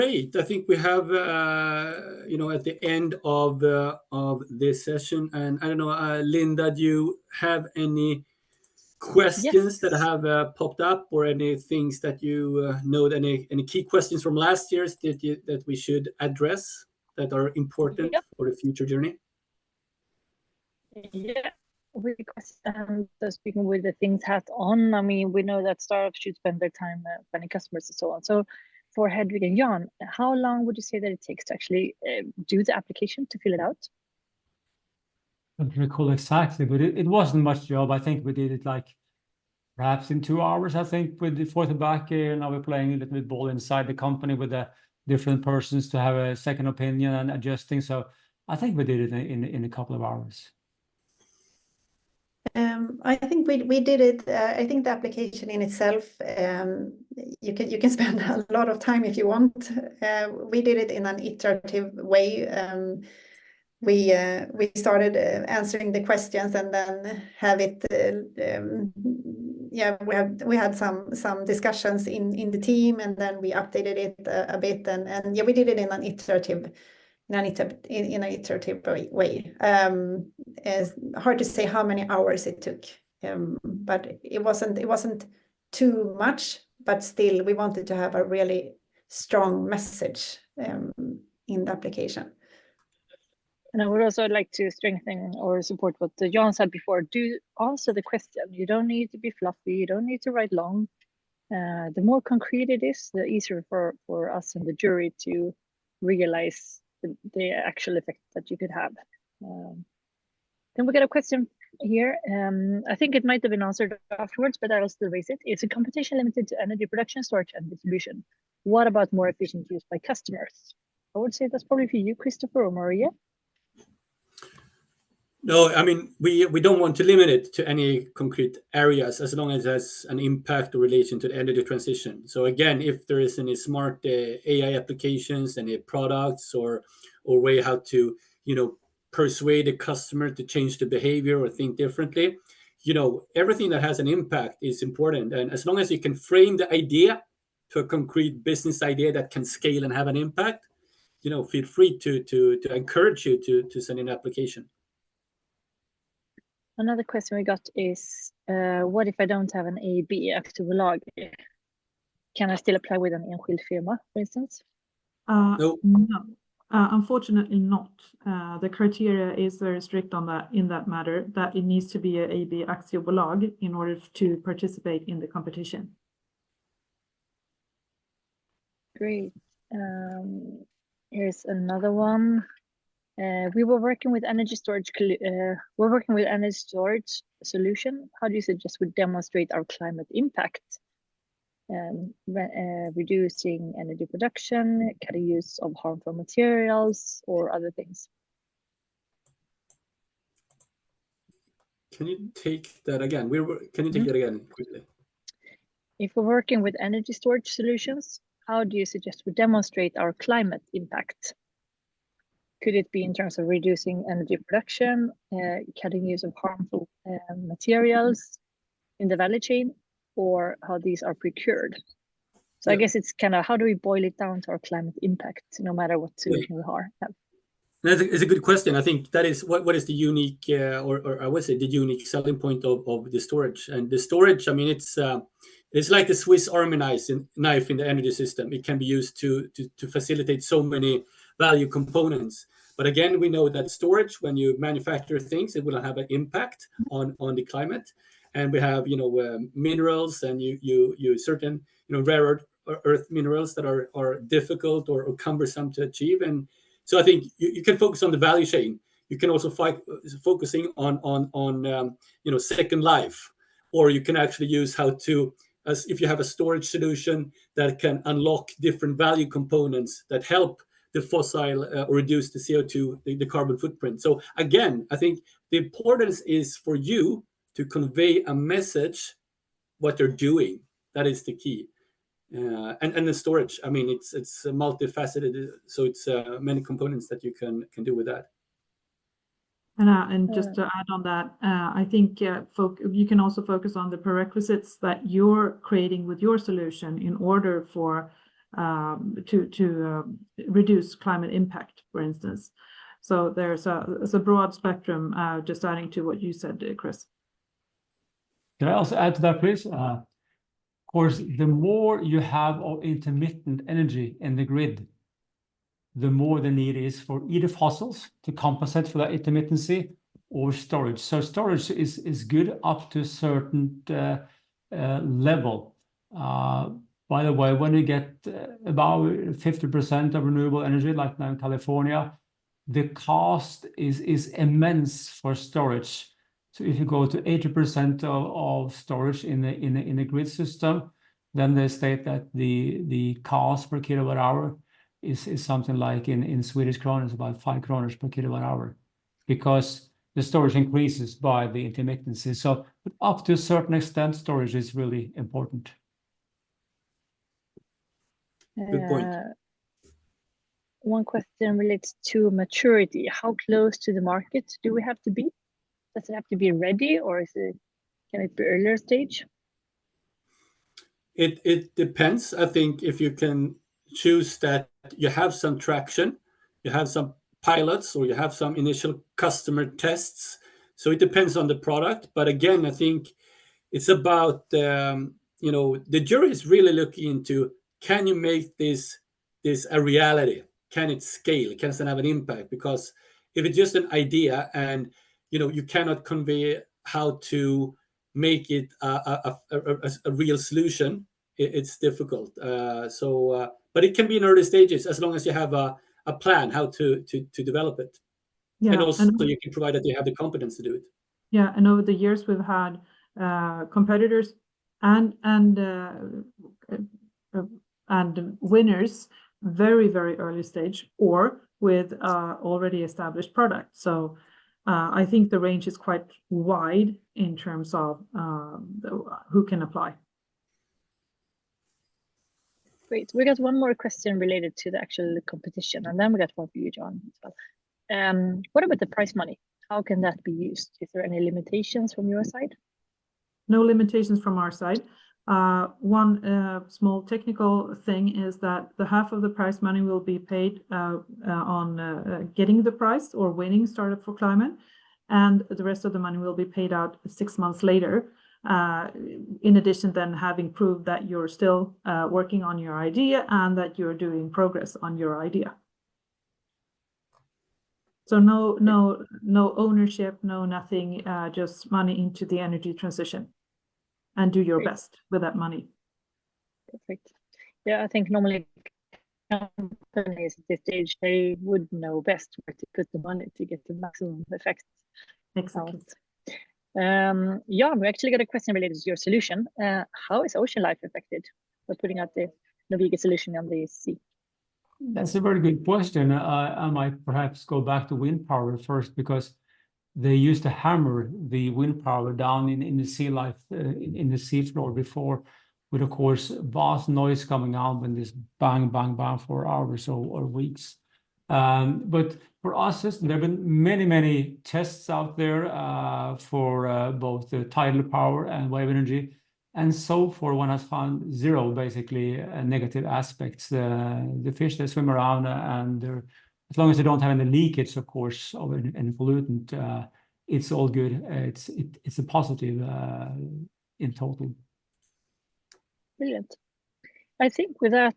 Great. I think we have, at the end of this session, and I don't know, Linda, do you have any questions that have popped up, or any things that you know, any key questions from last year's that we should address that are important for the future journey? Yeah, so speaking with the things hat on, I mean, we know that startups should spend their time finding customers and so on. So for Hedvig and Jan, how long would you say that it takes to actually do the application, to fill it out? I don't recall exactly, but it wasn't much job. I think we did it like perhaps in 2 hours, I think, with the forth and back here. Now we're playing a little bit ball inside the company with the different persons to have a second opinion and adjusting. So I think we did it in a couple of hours. I think we did it. I think the application in itself, you can spend a lot of time if you want. We did it in an iterative way. We started answering the questions, and then have it. We had some discussions in the team, and then we updated it a bit, and we did it in an iterative way. It's hard to say how many hours it took, but it wasn't too much. But still, we wanted to have a really strong message in the application. And I would also like to strengthen or support what Jan said before. Do answer the question. You don't need to be fluffy. You don't need to write long. The more concrete it is, the easier for us and the jury to realize the actual effect that you could have. Then we got a question here. I think it might have been answered afterwards, but I'll still raise it. Is a competition limited to energy production, storage, and distribution? What about more efficient use by customers? I would say that's probably for you, Christopher or Maria. No, I mean, we don't want to limit it to any concrete areas, as long as it has an impact or relation to the energy transition. So again, if there is any smart AI applications, any products, or way how to, persuade a customer to change the behavior or think differently, everything that has an impact is important. And as long as you can frame the idea to a concrete business idea that can scale and have an impact, feel free to encourage you to send in an application. Another question we got is, what if I don't have an AB, Aktiebolag? Can I still apply with an enskild firma, for instance? No. Unfortunately not. The criteria is very strict on that, in that matter, that it needs to be a AB Aktiebolag in order to participate in the competition. Great. Here's another one. We were working with energy storage. We're working with energy storage solution. How do you suggest we demonstrate our climate impact? Reducing energy production, cutting use of harmful materials, or other things. Can you take that again? Can you take that again quickly? If we're working with energy storage solutions, how do you suggest we demonstrate our climate impact? Could it be in terms of reducing energy production, cutting use of harmful materials in the value chain, or how these are procured? So I guess it's kind of, how do we boil it down to our climate impact, no matter what solution we have? It's a good question. I think that is what is the unique, or I would say the unique selling point of the storage. And the storage, I mean, it's like the Swiss Army knife in the energy system. It can be used to facilitate so many value components. But again, we know that storage, when you manufacture things, it will have an impact on the climate. And we have, minerals, and you certain, rare earth minerals that are difficult or cumbersome to achieve. And so I think you can focus on the value chain. You can also focusing on second life, or you can actually use as if you have a storage solution that can unlock different value components that help the fossil or reduce the CO2, the carbon footprint. So again, I think the importance is for you to convey a message, what they're doing. That is the key. And the storage, I mean, it's multifaceted, so it's many components that you can do with that. And just to add on that, I think you can also focus on the prerequisites that you're creating with your solution in order for reduce climate impact, for instance. So there's a broad spectrum, just adding to what you said, Chris. Can I also add to that, please? Of course, the more you have of intermittent energy in the grid, the more the need is for either fossils to compensate for that intermittency or storage. So storage is good up to a certain level. By the way, when you get about 50% of renewable energy, like now in California, the cost is immense for storage. So if you go to 80% of storage in the grid system, then they state that the cost per kilowatt hour is something like in Swedish kronor, about 5 kronor per kilowatt hour, because the storage increases by the intermittency. So up to a certain extent, storage is really important. Good point. One question relates to maturity. How close to the market do we have to be? Does it have to be ready, or can it be earlier stage? It depends. I think if you can choose that you have some traction, you have some pilots, or you have some initial customer tests. So it depends on the product. But again, I think it's about, the jury is really looking into, can you make this a reality? Can it scale? Can it have an impact? Because if it's just an idea and you cannot convey how to make it a real solution, it's difficult. But it can be in early stages as long as you have a plan how to develop it. Yeah, and also you can provide that you have the competence to do it. Yeah, and over the years we've had competitors and winners very, very early stage, or with already established product. So I think the range is quite wide in terms of who can apply. Great. We got one more question related to the actual competition, and then we got one for you, John, as well. What about the prize money? How can that be used? Is there any limitations from your side? No limitations from our side. One small technical thing is that the half of the prize money will be paid on getting the prize or winning Startup for Climate, and the rest of the money will be paid out 6 months later. In addition, then having proved that you're still working on your idea and that you're doing progress on your idea. So no ownership, no nothing, just money into the energy transition, and do your Great. best with that money. Perfect. Yeah, I think normally companies at this stage, they would know best where to put the money to get the maximum effect. Exactly. Jan, we actually got a question related to your solution. How is ocean life affected by putting out the Norwegian solution on the sea? That's a very good question. I might perhaps go back to wind power first, because they used to hammer the wind power down in the sea life, in the sea floor before, with of course vast noise coming out when this bang, bang, bang for hours or weeks. But for us, there have been many tests out there for both the tidal power and wave energy. And so far, one has found zero, basically, negative aspects. The fish, they swim around, and as long as they don't have any leakage, of course, of any pollutant, it's all good. It's a positive in total. Brilliant. I think with that,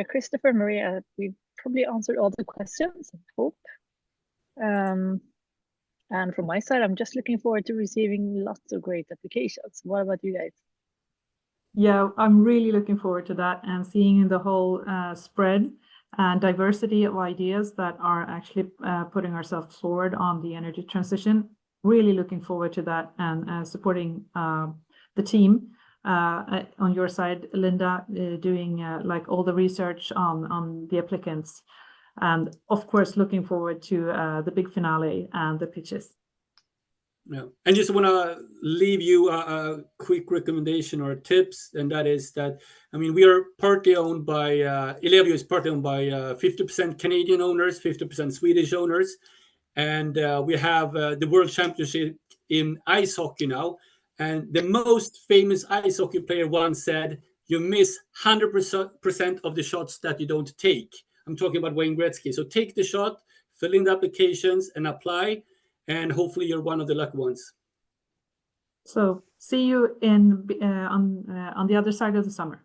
Christopher, Maria, we've probably answered all the questions, I hope. And from my side, I'm just looking forward to receiving lots of great applications. What about you guys? Yeah, I'm really looking forward to that, and seeing the whole spread and diversity of ideas that are actually putting ourselves forward on the energy transition. Really looking forward to that, and supporting the team on your side, Linda, doing like all the research on the applicants, and of course looking forward to the big finale and the pitches. Yeah, and just want to leave you a quick recommendation or tips, and that is that, I mean, we are partly owned by, Ellevio is partly owned by 50% Canadian owners, 50% Swedish owners, and we have the World Championship in ice hockey now, and the most famous ice hockey player once said, you miss 100% of the shots that you don't take. I'm talking about Wayne Gretzky. So take the shot, fill in the applications, and apply, and hopefully you're one of the lucky ones. So see you in on the other side of the summer.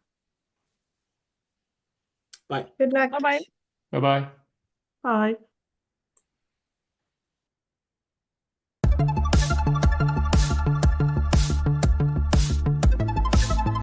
Bye. Good luck. Bye-bye. Bye-bye. Bye.